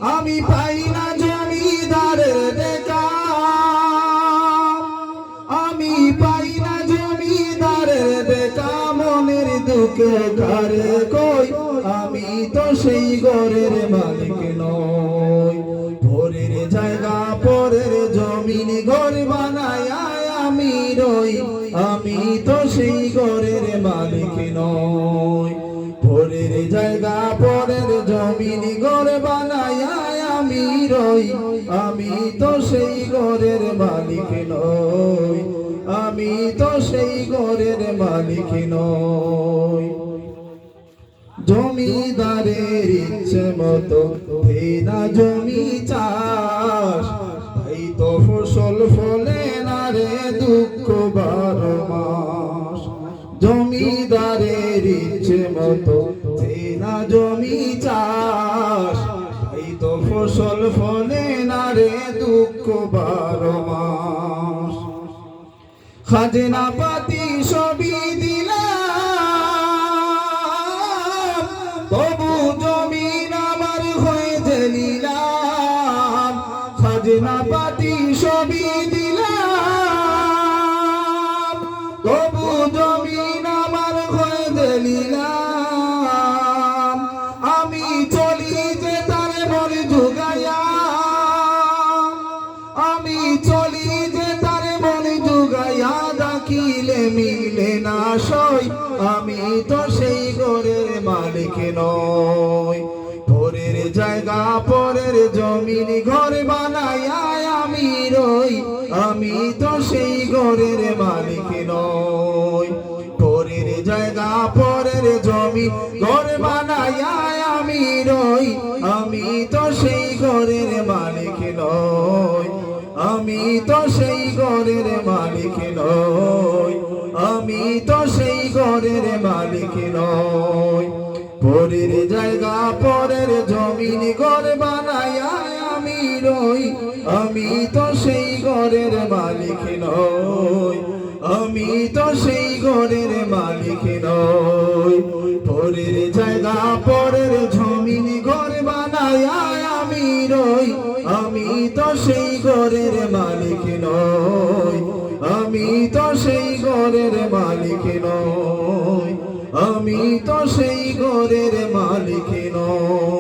আমি পাই না জমিদারের দেখা, আমি পাই না জমিদারের দেখা, মনের দুঃখে কারে কই আমি তো সেই ঘরের মালিক নই। পরের জায়গা পরের জমিন ঘর বানায় আমি রই, আমি তো সেই ঘরের মালিক নই। পরের জায়গা পরের জমিন ঘর বানায় আমি রই, আমি তো সেই ঘরের মালিক নই, আমি তো সেই ঘরের মালিক নই। জমিদারের ইচ্ছে মতো এই না জমি চাষ, তাই তো ফসল ফলে না রে দুঃখ 12 মাস। জমিদারের ইচ্ছে মতো এই না জমি চাষ, তাই তো ফসল ফলে না রে দুঃখ 12 মাস। খাজনা পাতি সবই দিলাম, তবু জমিন আমার হয়ে নিলাম। খাজনা পাতি সবই দিলাম, তবু জমিন আমার হয়ে নিলাম। আমি চলি যে তার মন জুগাইয়া, আমি চলি যে তার মন জুগাইয়া, ডাকিলে মিলে না সই, আমি তো সেই ঘরের মালিক নই। পরের জায়গা পরের জমিন ঘর বানায় আমি রই, আমি তো সেই ঘরের মালিক নই। পরের জায়গা পরের জমিন ঘর বানায় আমি রই, আমি তো সেই ঘরের মালিক নই, আমি তো সেই ঘরের মালিক নই, আমি তো সেই ঘরের মালিক নই। পরের জায়গা পরের জমিন ঘর বানায় আমি রই, আমি তো সেই ঘরের মালিক নই, আমি তো সেই ঘরের মালিক নই। পরের জায়গা পরের জমিন ঘর বানায় আমি রই, আমি তো সেই ঘরের মালিক নই, আমি তো সেই ঘরের মালিক নই, আমি তো সেই ঘরের মালিক নই।